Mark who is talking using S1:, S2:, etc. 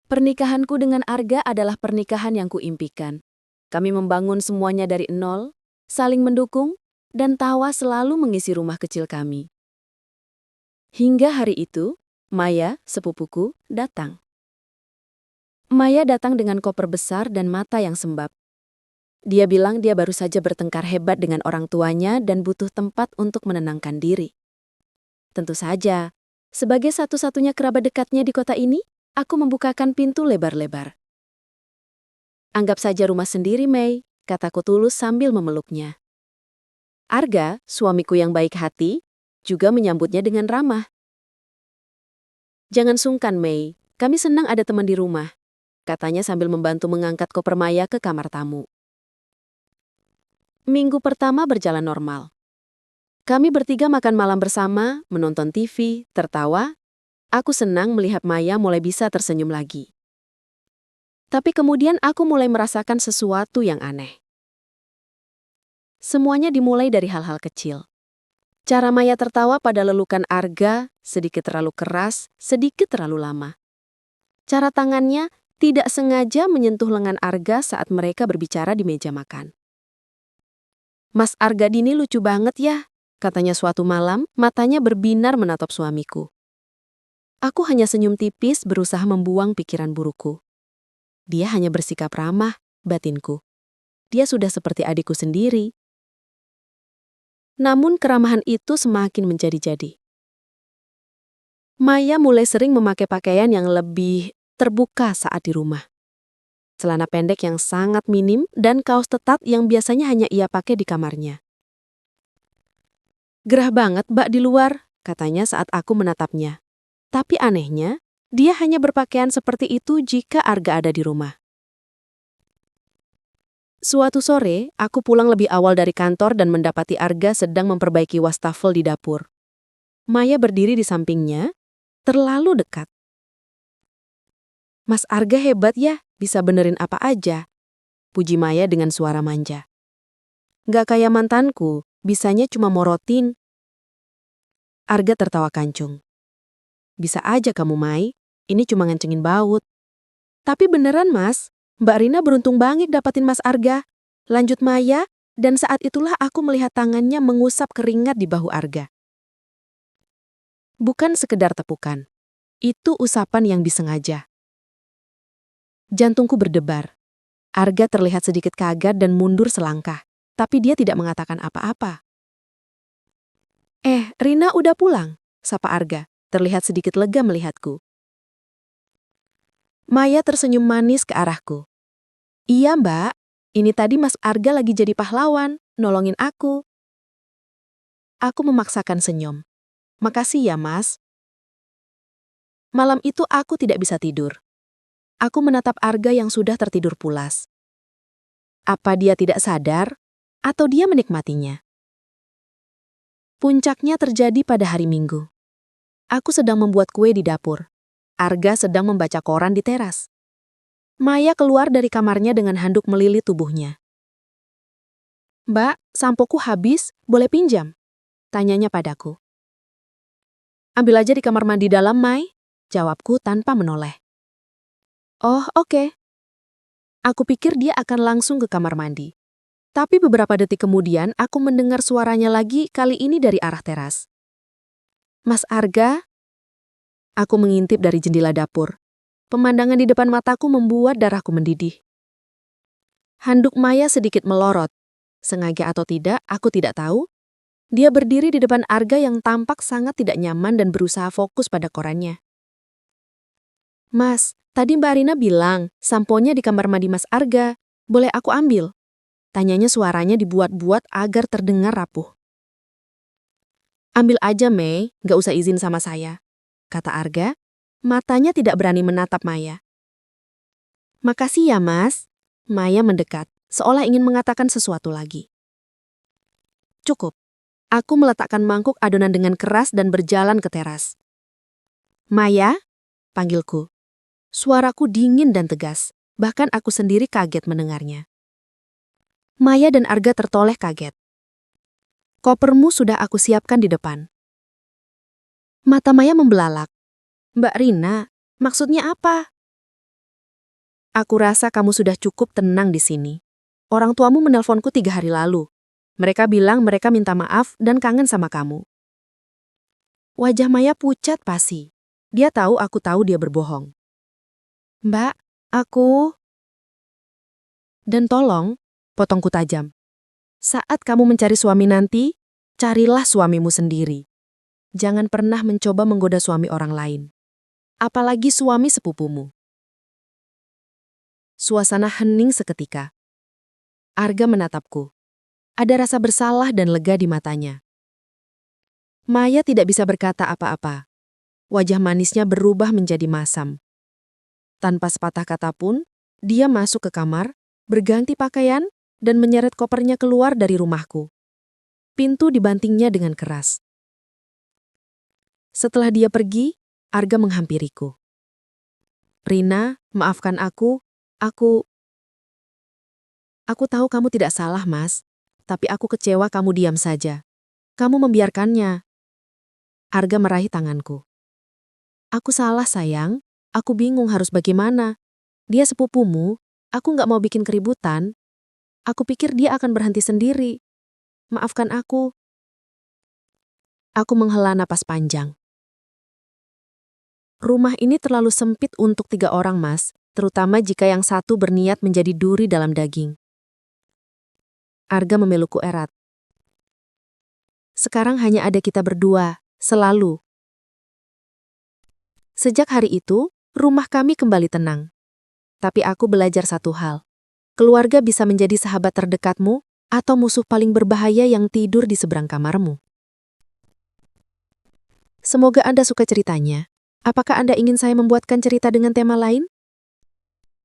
S1: Pernikahanku dengan Arga adalah pernikahan yang kuimpikan. Kami membangun semuanya dari nol, saling mendukung, dan tawa selalu mengisi rumah kecil kami. Hingga hari itu, Maya, sepupuku, datang. Maya datang dengan koper besar dan mata yang sembab. Dia bilang dia baru saja bertengkar hebat dengan orang tuanya dan butuh tempat untuk menenangkan diri. Tentu saja, sebagai satu-satunya kerabat dekatnya di kota ini, aku membukakan pintu lebar-lebar. "Anggap saja rumah sendiri, Mei," kataku tulus sambil memeluknya. Arga, suamiku yang baik hati, juga menyambutnya dengan ramah. "Jangan sungkan, Mei. Kami senang ada teman di rumah," katanya sambil membantu mengangkat koper Maya ke kamar tamu. Minggu pertama berjalan normal. Kami bertiga makan malam bersama, menonton TV, tertawa. Aku senang melihat Maya mulai bisa tersenyum lagi. Tapi kemudian aku mulai merasakan sesuatu yang aneh. Semuanya dimulai dari hal-hal kecil. Cara Maya tertawa pada lelukan Arga sedikit terlalu keras, sedikit terlalu lama. Cara tangannya tidak sengaja menyentuh lengan Arga saat mereka berbicara di meja makan. "Mas Arga Dini lucu banget ya," katanya suatu malam, matanya berbinar menatap suamiku. Aku hanya senyum tipis berusaha membuang pikiran burukku. Dia hanya bersikap ramah, batinku. Dia sudah seperti adikku sendiri. Namun keramahan itu semakin menjadi-jadi. Maya mulai sering memakai pakaian yang lebih terbuka saat di rumah. Celana pendek yang sangat minim dan kaos ketat yang biasanya hanya ia pakai di kamarnya. "Gerah banget, Mbak, di luar," katanya saat aku menatapnya. Tapi anehnya, dia hanya berpakaian seperti itu jika Arga ada di rumah. Suatu sore, aku pulang lebih awal dari kantor dan mendapati Arga sedang memperbaiki wastafel di dapur. Maya berdiri di sampingnya, terlalu dekat. "Mas Arga hebat ya, bisa benerin apa aja," puji Maya dengan suara manja. "Gak kayak mantanku, bisanya cuma morotin." Arga tertawa kancung. "Bisa aja kamu, Mai, ini cuma ngencengin baut." "Tapi beneran, Mas, Mbak Rina beruntung banget dapatin Mas Arga," lanjut Maya, dan saat itulah aku melihat tangannya mengusap keringat di bahu Arga. Bukan sekedar tepukan, itu usapan yang disengaja. Jantungku berdebar. Arga terlihat sedikit kaget dan mundur selangkah, tapi dia tidak mengatakan apa-apa. Rina udah pulang," sapa Arga, terlihat sedikit lega melihatku. Maya tersenyum manis ke arahku. "Iya, Mbak. Ini tadi Mas Arga lagi jadi pahlawan, nolongin aku." Aku memaksakan senyum. "Makasih ya, Mas." Malam itu aku tidak bisa tidur. Aku menatap Arga yang sudah tertidur pulas. Apa dia tidak sadar, atau dia menikmatinya? Puncaknya terjadi pada hari Minggu. Aku sedang membuat kue di dapur. Arga sedang membaca koran di teras. Maya keluar dari kamarnya dengan handuk melilit tubuhnya. "Mbak, sampoku habis, boleh pinjam?" tanyanya padaku. "Ambil aja di kamar mandi dalam, Mai," jawabku tanpa menoleh. "Oh, oke." Aku pikir dia akan langsung ke kamar mandi. Tapi beberapa detik kemudian aku mendengar suaranya lagi, kali ini dari arah teras. "Mas Arga?" Aku mengintip dari jendela dapur. Pemandangan di depan mataku membuat darahku mendidih. Handuk Maya sedikit melorot. Sengaja atau tidak, aku tidak tahu. Dia berdiri di depan Arga yang tampak sangat tidak nyaman dan berusaha fokus pada korannya. "Mas, tadi Mbak Rina bilang samponya di kamar mandi Mas Arga. Boleh aku ambil?" Tanyanya suaranya dibuat-buat agar terdengar rapuh. "Ambil aja, Mei, gak usah izin sama saya," kata Arga. Matanya tidak berani menatap Maya. "Makasih ya, Mas." Maya mendekat, seolah ingin mengatakan sesuatu lagi. "Cukup." Aku meletakkan mangkuk adonan dengan keras dan berjalan ke teras. "Maya?" panggilku. Suaraku dingin dan tegas, bahkan aku sendiri kaget mendengarnya. Maya dan Arga tertoleh kaget. "Kopermu sudah aku siapkan di depan." Mata Maya membelalak. "Mbak Rina, maksudnya apa?" Aku rasa kamu sudah cukup tenang di sini. Orang tuamu menelponku 3 hari lalu. Mereka bilang mereka minta maaf dan kangen sama kamu. Wajah Maya pucat pasi. Dia tahu aku tahu dia berbohong. Mbak, aku... Dan tolong, potongku tajam. Saat kamu mencari suami nanti, carilah suamimu sendiri. Jangan pernah mencoba menggoda suami orang lain. Apalagi suami sepupumu. Suasana hening seketika. Arga menatapku. Ada rasa bersalah dan lega di matanya. Maya tidak bisa berkata apa-apa. Wajah manisnya berubah menjadi masam. Tanpa sepatah kata pun, dia masuk ke kamar, berganti pakaian, dan menyeret kopernya keluar dari rumahku. Pintu dibantingnya dengan keras. Setelah dia pergi, Arga menghampiriku. Rina, maafkan aku tahu kamu tidak salah, Mas. Tapi aku kecewa kamu diam saja. Kamu membiarkannya. Arga meraih tanganku. Aku salah, sayang. Aku bingung harus bagaimana. Dia sepupumu, aku nggak mau bikin keributan. Aku pikir dia akan berhenti sendiri. Maafkan aku. Aku menghela napas panjang. Rumah ini terlalu sempit untuk 3 orang, Mas. Terutama jika yang satu berniat menjadi duri dalam daging. Arga memelukku erat. Sekarang hanya ada kita berdua, selalu. Sejak hari itu, rumah kami kembali tenang. Tapi aku belajar satu hal. Keluarga bisa menjadi sahabat terdekatmu atau musuh paling berbahaya yang tidur di seberang kamarmu. Semoga Anda suka ceritanya. Apakah Anda ingin saya membuatkan cerita dengan tema lain?